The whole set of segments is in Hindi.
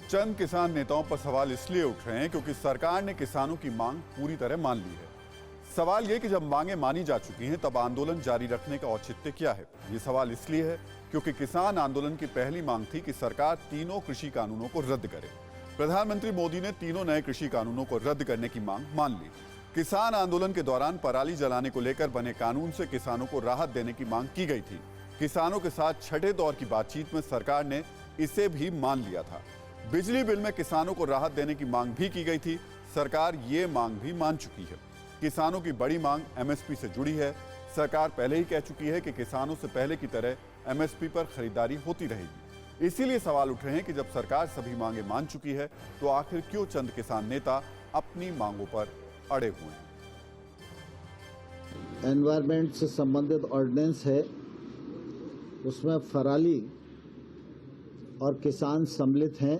चंद किसान नेताओं पर सवाल इसलिए उठ रहे हैं क्योंकि सरकार ने किसानों की मांग पूरी तरह मान ली है। सवाल ये कि जब मांगें मानी जा चुकी हैं तब आंदोलन जारी रखने का औचित्य क्या है। ये सवाल इसलिए है क्योंकि किसान आंदोलन की पहली मांग थी कि सरकार तीनों कृषि कानूनों को रद्द करे। प्रधानमंत्री मोदी ने तीनों नए कृषि कानूनों को रद्द करने की मांग मान ली। किसान आंदोलन के दौरान पराली जलाने को लेकर बने कानून से किसानों को राहत देने की मांग की गई थी। किसानों के साथ छठे दौर की बातचीत में सरकार ने इसे भी मान लिया था। बिजली बिल में किसानों को राहत देने की मांग भी की गई थी। सरकार ये मांग भी मान चुकी है। किसानों की बड़ी मांग एमएसपी से जुड़ी है। सरकार पहले ही कह चुकी है कि किसानों से पहले की तरह एमएसपी पर खरीदारी होती रहेगी। इसीलिए सवाल उठ रहे हैं कि जब सरकार सभी मांगे मान चुकी है तो आखिर क्यों चंद किसान नेता अपनी मांगों पर अड़े हुए हैं। एनवायरमेंट से संबंधित ऑर्डिनेंस है, उसमें फराली और किसान सम्मिलित हैं।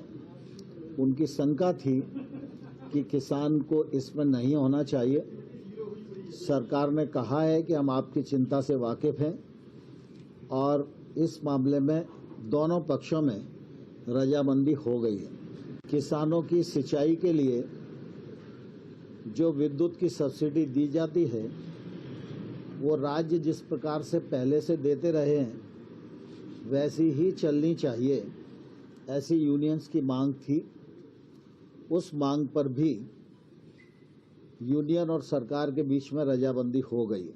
उनकी शंका थी कि किसान को इसमें नहीं होना चाहिए। सरकार ने कहा है कि हम आपकी चिंता से वाकिफ हैं और इस मामले में दोनों पक्षों में रजामंदी हो गई है। किसानों की सिंचाई के लिए जो विद्युत की सब्सिडी दी जाती है वो राज्य जिस प्रकार से पहले से देते रहे हैं वैसी ही चलनी चाहिए, ऐसी यूनियंस की मांग थी। उस मांग पर भी यूनियन और सरकार के बीच में रजामंदी हो गई।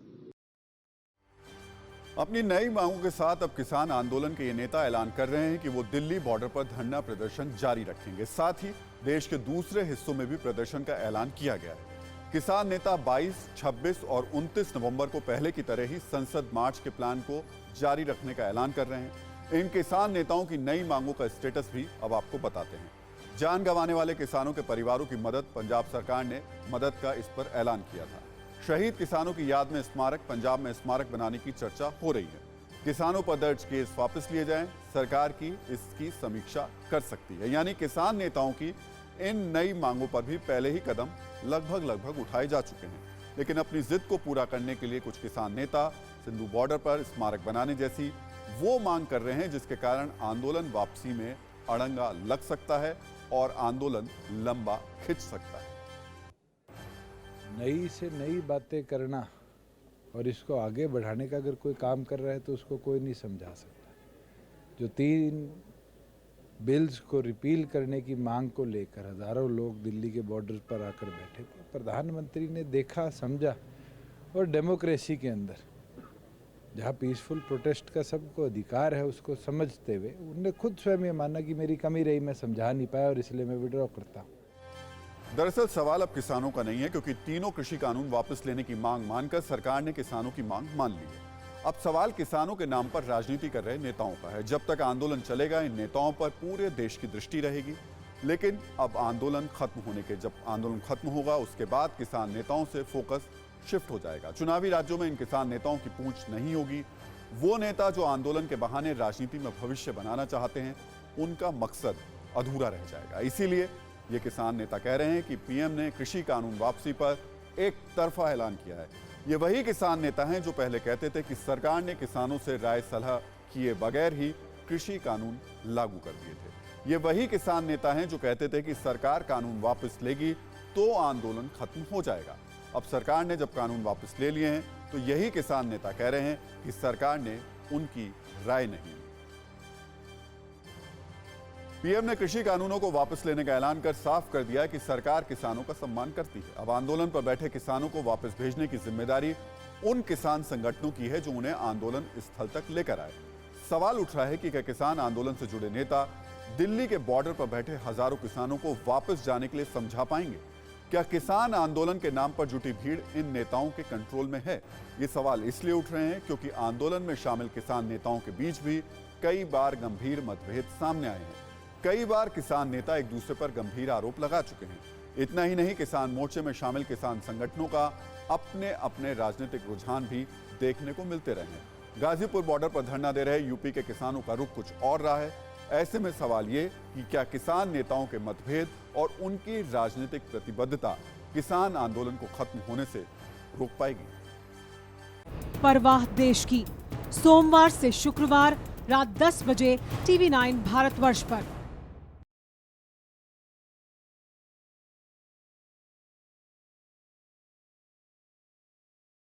अपनी नई मांगों के साथ अब किसान आंदोलन के ये नेता ऐलान कर रहे हैं कि वो दिल्ली बॉर्डर पर धरना प्रदर्शन जारी रखेंगे। साथ ही देश के दूसरे हिस्सों में भी प्रदर्शन का ऐलान किया गया है। किसान नेता 22, 26 और 29 नवंबर को पहले की तरह ही संसद मार्च के प्लान को जारी रखने का ऐलान कर रहे हैं। इन किसान नेताओं की नई मांगों का स्टेटस भी अब आपको बताते हैं। जान गंवाने वाले किसानों के परिवारों की मदद, पंजाब सरकार ने मदद का इस पर ऐलान किया था। शहीद किसानों की याद में स्मारक, पंजाब में स्मारक बनाने की चर्चा हो रही है। किसानों पर दर्ज केस वापस लिए जाएं, सरकार की इसकी समीक्षा कर सकती है। यानी किसान नेताओं की इन नई मांगों पर भी पहले ही कदम लगभग उठाए जा चुके हैं। लेकिन अपनी जिद को पूरा करने के लिए कुछ किसान नेता सिंधु बॉर्डर पर स्मारक बनाने जैसी वो मांग कर रहे हैं जिसके कारण आंदोलन वापसी में अड़ंगा लग सकता है और आंदोलन लंबा खिंच सकता है। नई से नई बातें करना और इसको आगे बढ़ाने का अगर कोई काम कर रहा है तो उसको कोई नहीं समझा सकता। जो 3 बिल्स को रिपील करने की मांग को लेकर हजारों लोग दिल्ली के बॉर्डर पर आकर बैठे थे, प्रधानमंत्री ने देखा, समझा और डेमोक्रेसी के अंदर जहाँ पीसफुल प्रोटेस्ट का सबको अधिकार है उसको समझते हुए उन्होंने खुद स्वयं ये माना कि मेरी कमी रही, मैं समझा नहीं पाया और इसलिए मैं विड्रॉ करता हूँ। दरअसल सवाल अब किसानों का नहीं है क्योंकि तीनों कृषि कानून वापस लेने की मांग मानकर सरकार ने किसानों की मांग मान ली है। अब सवाल किसानों के नाम पर राजनीति कर रहे नेताओं का है। जब तक आंदोलन चलेगा इन नेताओं पर पूरे देश की दृष्टि रहेगी। लेकिन अब आंदोलन जब आंदोलन खत्म होगा उसके बाद किसान नेताओं से फोकस शिफ्ट हो जाएगा। चुनावी राज्यों में इन किसान नेताओं की पूंछ नहीं होगी। वो नेता जो आंदोलन के बहाने राजनीति में भविष्य बनाना चाहते हैं उनका मकसद अधूरा रह जाएगा। इसीलिए ये किसान नेता कह रहे हैं कि पीएम ने कृषि कानून वापसी पर एक तरफा ऐलान किया है। ये वही किसान नेता हैं जो पहले कहते थे कि सरकार ने किसानों से राय सलाह किए बगैर ही कृषि कानून लागू कर दिए थे। ये वही किसान नेता हैं जो कहते थे कि सरकार कानून वापस लेगी तो आंदोलन खत्म हो जाएगा। अब सरकार ने जब कानून वापस ले लिए हैं तो यही किसान नेता कह रहे हैं कि सरकार ने उनकी राय नहीं ली। पीएम ने कृषि कानूनों को वापस लेने का ऐलान कर साफ कर दिया कि सरकार किसानों का सम्मान करती है। अब आंदोलन पर बैठे किसानों को वापस भेजने की जिम्मेदारी उन किसान संगठनों की है जो उन्हें आंदोलन स्थल तक लेकर आए। सवाल उठ रहा है कि क्या किसान आंदोलन से जुड़े नेता दिल्ली के बॉर्डर पर बैठे हजारों किसानों को वापस जाने के लिए समझा पाएंगे? क्या किसान आंदोलन के नाम पर जुटी भीड़ इन नेताओं के कंट्रोल में है? ये सवाल इसलिए उठ रहे हैं क्योंकि आंदोलन में शामिल किसान नेताओं के बीच भी कई बार गंभीर मतभेद सामने आए हैं। कई बार किसान नेता एक दूसरे पर गंभीर आरोप लगा चुके हैं। इतना ही नहीं, किसान मोर्चे में शामिल किसान संगठनों का अपने अपने राजनीतिक रुझान भी देखने को मिलते रहे हैं। गाजीपुर बॉर्डर पर धरना दे रहे यूपी के किसानों का रुख कुछ और रहा है। ऐसे में सवाल ये कि क्या किसान नेताओं के मतभेद और उनकी राजनीतिक प्रतिबद्धता किसान आंदोलन को खत्म होने से रोक पाएगी? परवाह देश की, सोमवार से शुक्रवार रात 10 बजे TV9 भारतवर्ष पर।